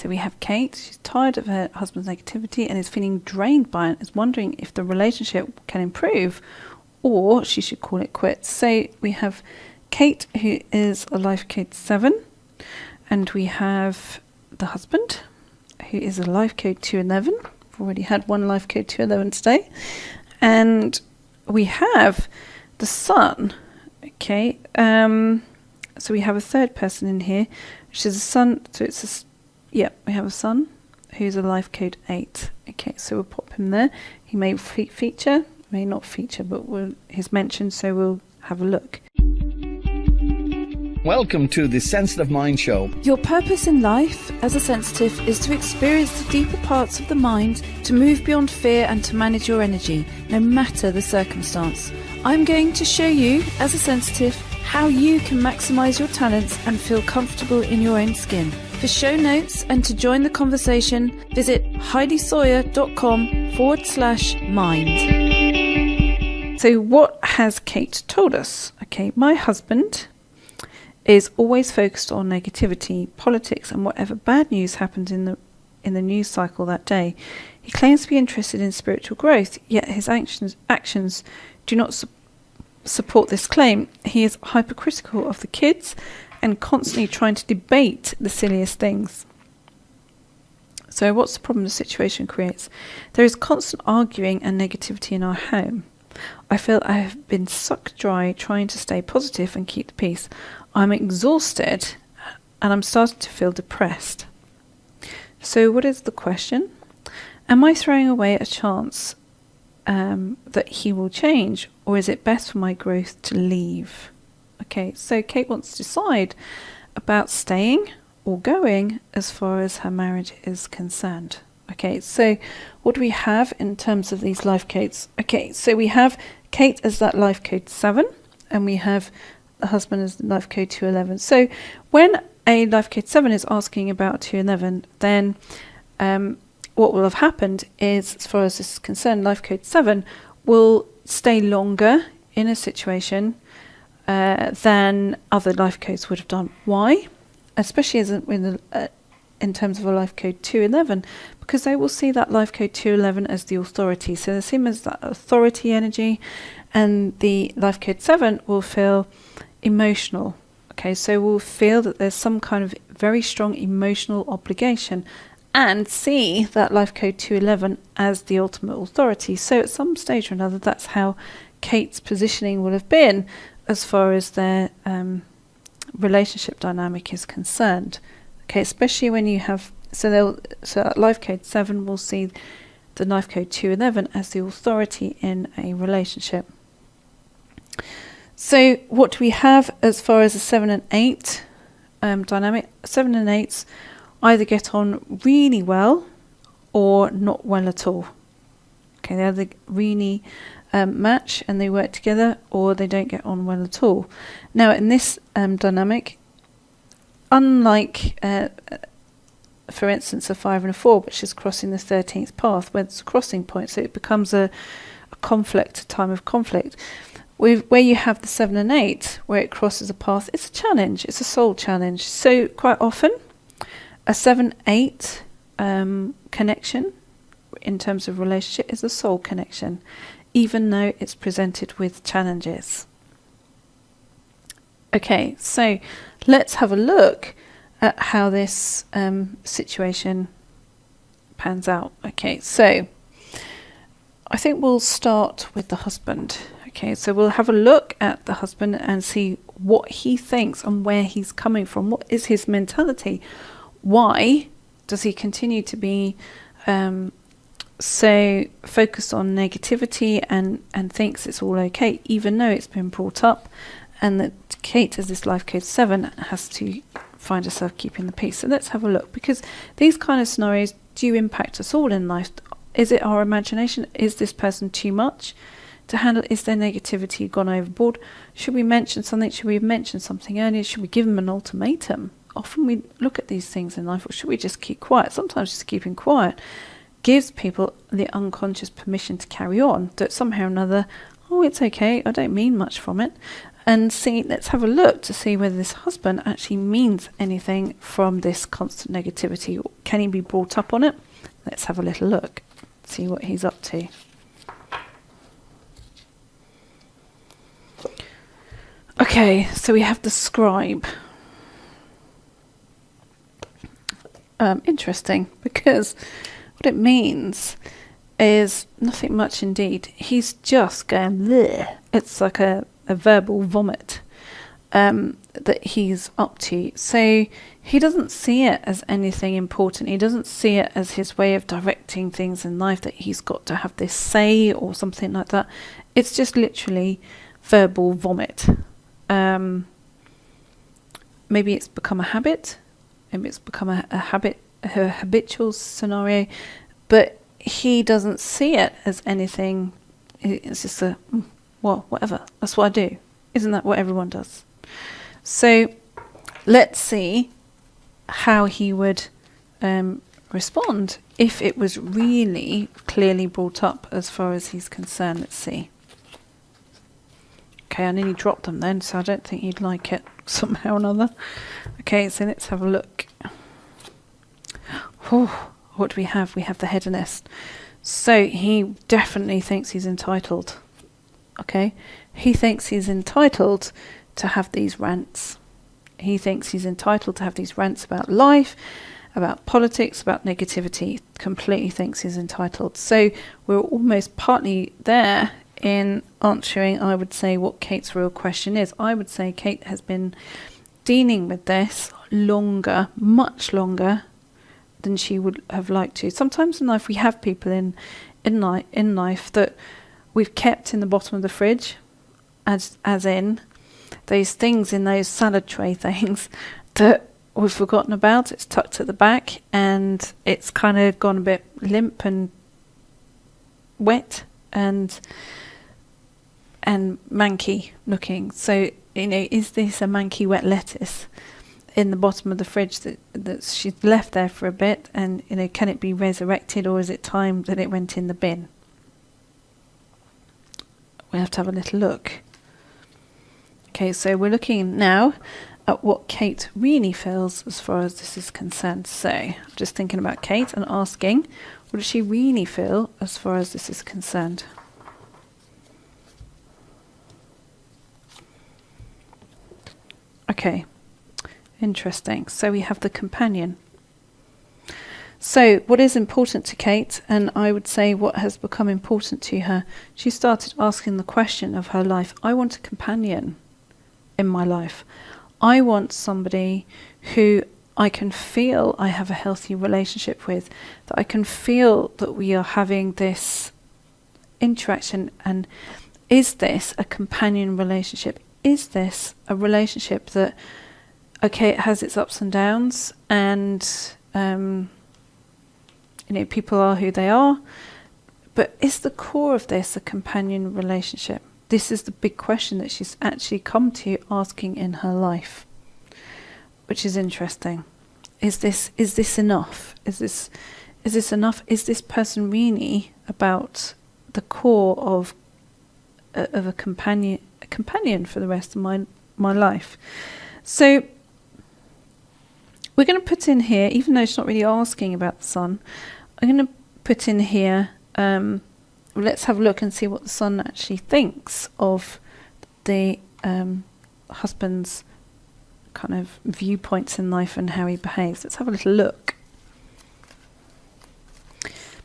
So we have Kate. She's tired of her husband's negativity and is feeling drained by it, is wondering if the relationship can improve or she should call it quits. So we have Kate, who is a life code 7, and we have the husband, who is a life code 211. We've already had one life code 211 today. And we have the son. Okay, so we have a third person in here, which is a son. So it's we have a son who's a life code 8. Okay, so we'll pop him there. He may feature, may not feature, but he's mentioned, so we'll have a look. Welcome to the Sensitive Mind Show. Your purpose in life as a sensitive is to experience the deeper parts of the mind, to move beyond fear and to manage your energy, no matter the circumstance. I'm going to show you, as a sensitive, how you can maximize your talents and feel comfortable in your own skin. For show notes and to join the conversation, visit heidisawyer.com/mind. So what has Kate told us? Okay, my husband is always focused on negativity, politics, and whatever bad news happens in the news cycle that day. He claims to be interested in spiritual growth, yet his actions do not support this claim. He is hypercritical of the kids and constantly trying to debate the silliest things. So what's the problem the situation creates? There is constant arguing and negativity in our home. I feel I have been sucked dry trying to stay positive and keep the peace. I'm exhausted and I'm starting to feel depressed. So what is the question? Am I throwing away a chance that he will change, or is it best for my growth to leave? Okay, so Kate wants to decide about staying or going as far as her marriage is concerned. Okay, so what do we have in terms of these life codes? Okay, so we have Kate as that life code 7, and we have the husband as the life code 211. So when a life code 7 is asking about 211, then what will have happened is, as far as this is concerned, life code 7 will stay longer in a situation than other life codes would have done. Why? Especially in terms of a life code 211, because they will see that life code 211 as the authority. So they see him as that authority energy, and the life code 7 will feel emotional. Okay, so we'll feel that there's some kind of very strong emotional obligation and see that life code 211 as the ultimate authority. So at some stage or another, that's how Kate's positioning will have been as far as their relationship dynamic is concerned. Okay, especially when you have, so that life code 7 will see the life code 211 as the authority in a relationship. So what do we have as far as the 7 and 8 dynamic? 7 and 8s either get on really well or not well at all. Okay, they either really match and they work together, or they don't get on well at all. Now in this dynamic, unlike for instance a 5 and a 4, which is crossing the 13th path, where there's a crossing point, so it becomes a conflict, a time of conflict. Where you have the 7 and 8, where it crosses a path, it's a challenge, it's a soul challenge. So quite often a 7-8 connection in terms of relationship is a soul connection, even though it's presented with challenges. Okay, so let's have a look at how this situation pans out. Okay, so I think we'll start with the husband. Okay, so we'll have a look at the husband and see what he thinks and where he's coming from. What is his mentality? Why does he continue to be so focused on negativity and thinks it's all okay, even though it's been brought up, and that Kate, as this life code 7, has to find herself keeping the peace. So let's have a look, because these kind of scenarios do impact us all in life. Is it our imagination? Is this person too much to handle? Is their negativity gone overboard? Should we mention something? Should we have mentioned something earlier? Should we give them an ultimatum? Often we look at these things in life, or should we just keep quiet? Sometimes just keeping quiet gives people the unconscious permission to carry on, that somehow or another oh, it's okay, I don't mean much from it. And let's have a look to see whether this husband actually means anything from this constant negativity. Can he be brought up on it? Let's have a little look, see what he's up to. Okay, so we have the scribe. Interesting, because what it means is nothing much indeed. He's just going bleh. It's like a verbal vomit that he's up to. So he doesn't see it as anything important. He doesn't see it as his way of directing things in life, that he's got to have this say or something like that. It's just literally verbal vomit. Maybe it's become a habit. Maybe it's become a habitual scenario, but he doesn't see it as anything. It's just well, whatever. That's what I do. Isn't that what everyone does? So let's see how he would respond if it was really clearly brought up as far as he's concerned. Let's see. Okay, I nearly dropped them then, so I don't think he'd like it somehow or another. Okay, so let's have a look. Oh, what do we have? We have the hedonist. So he definitely thinks he's entitled. Okay, he thinks he's entitled to have these rants. He thinks he's entitled to have these rants about life, about politics, about negativity. Completely thinks he's entitled. So we're almost partly there in answering, I would say, what Kate's real question is. I would say Kate has been dealing with this longer, much longer than she would have liked to. Sometimes in life we have people in life that we've kept in the bottom of the fridge, as in those things in those salad tray things that we've forgotten about. It's tucked at the back and it's kind of gone a bit limp and wet and manky looking. So, is this a manky wet lettuce in the bottom of the fridge that she's left there for a bit, and can it be resurrected, or is it time that it went in the bin? We have to have a little look. Okay, so we're looking now at what Kate really feels as far as this is concerned. So just thinking about Kate and asking, what does she really feel as far as this is concerned? Okay, interesting. So we have the companion. So what is important to Kate, and I would say what has become important to her, she started asking the question of her life. I want a companion in my life. I want somebody who I can feel I have a healthy relationship with, that I can feel that we are having this interaction. And is this a companion relationship? Is this a relationship that, okay, it has its ups and downs, and people are who they are, but is the core of this a companion relationship? This is the big question that she's actually come to asking in her life, which is interesting. Is this enough? Is this enough? Is this person really about the core of a companion for the rest of my life? So we're going to put in here, even though she's not really asking about the son, I'm going to put in here, let's have a look and see what the son actually thinks of the husband's kind of viewpoints in life and how he behaves. Let's have a little look,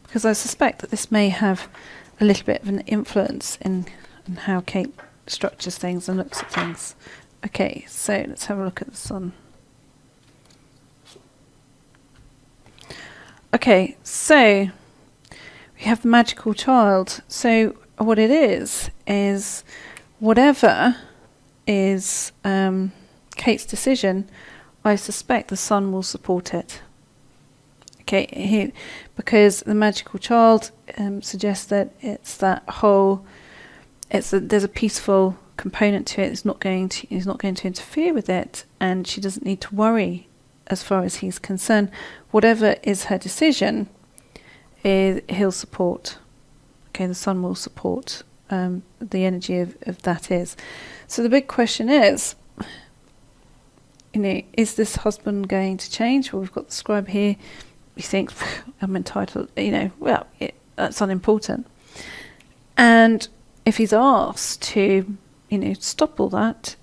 because I suspect that this may have a little bit of an influence in how Kate structures things and looks at things. Okay, so let's have a look at the son. Okay, so we have the magical child. So what it is whatever is Kate's decision, I suspect the son will support it. Okay, because the magical child suggests that it's that whole, there's a peaceful component to it. He's not going to interfere with it, and she doesn't need to worry as far as he's concerned. Whatever is her decision, he'll support. Okay, the son will support the energy of that is. So the big question is, is this husband going to change? Well, we've got the scribe here. He thinks, I'm entitled, that's unimportant. And if he's asked to, stop all that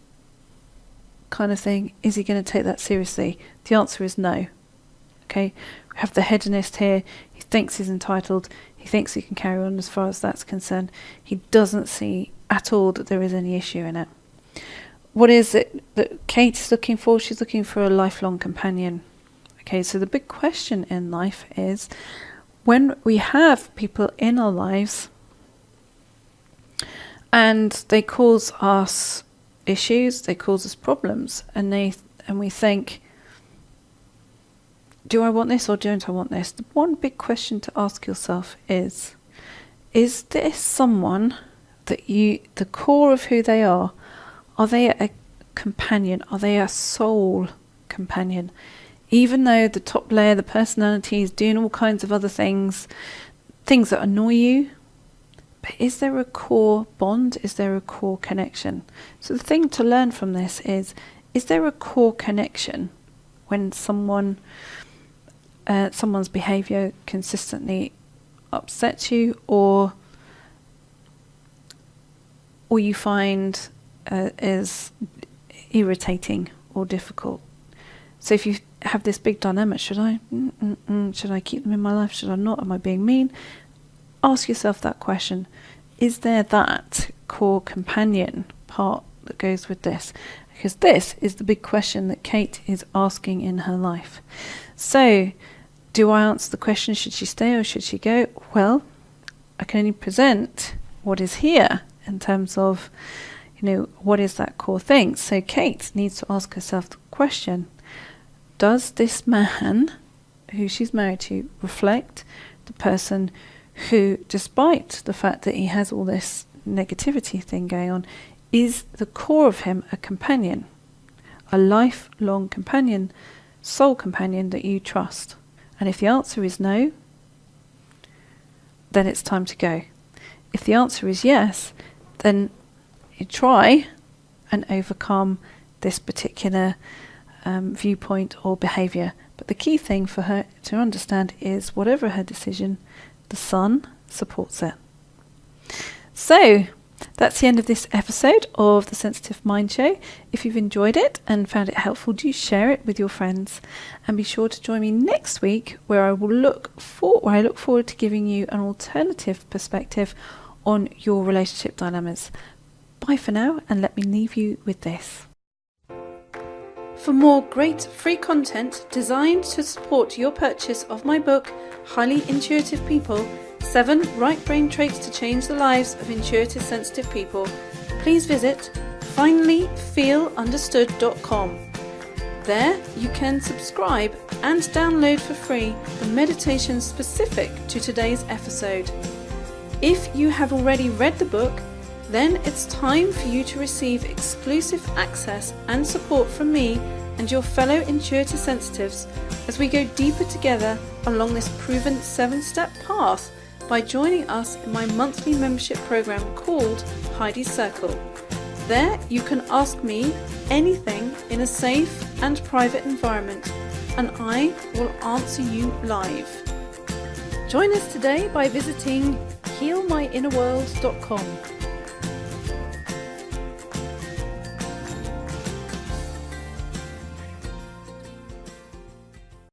kind of thing, is he going to take that seriously? The answer is no. Okay, we have the hedonist here. He thinks he's entitled. He thinks he can carry on as far as that's concerned. He doesn't see at all that there is any issue in it. What is it that Kate is looking for? She's looking for a lifelong companion. Okay, so the big question in life is, when we have people in our lives and they cause us issues, they cause us problems, and we think, do I want this or don't I want this? The one big question to ask yourself is this someone that the core of who they are they a companion? Are they a soul companion? Even though the top layer, the personality, is doing all kinds of other things that annoy you, but is there a core bond? Is there a core connection? So the thing to learn from this is there a core connection when someone's behaviour consistently upsets you, or you find is irritating or difficult? So if you have this big dilemma, should I keep them in my life? Should I not? Am I being mean? Ask yourself that question. Is there that core companion part that goes with this? Because this is the big question that Kate is asking in her life. So, do I answer the question, should she stay or should she go? Well, I can only present what is here in terms of, what is that core thing? So Kate needs to ask herself the question, does this man who she's married to reflect the person who, despite the fact that he has all this negativity thing going on, is the core of him a companion, a lifelong companion, soul companion that you trust? And if the answer is no, then it's time to go. If the answer is yes, then you try and overcome this particular viewpoint or behaviour. But the key thing for her to understand is, whatever her decision, the sun supports it. So that's the end of this episode of the Sensitive Mind Show. If you've enjoyed it and found it helpful, do share it with your friends, and be sure to join me next week, where I look forward to giving you an alternative perspective on your relationship dilemmas. Bye for now, and let me leave you with this. For more great free content designed to support your purchase of my book, Highly Intuitive People, 7 Right Brain Traits to Change the Lives of Intuitive Sensitive People, please visit finallyfeelunderstood.com. There you can subscribe and download for free the meditation specific to today's episode. If you have already read the book, then it's time for you to receive exclusive access and support from me and your fellow intuitive sensitives as we go deeper together along this proven 7-step path by joining us in my monthly membership program called Heidi's Circle. There you can ask me anything in a safe and private environment, and I will answer you live. Join us today by visiting healmyinnerworld.com.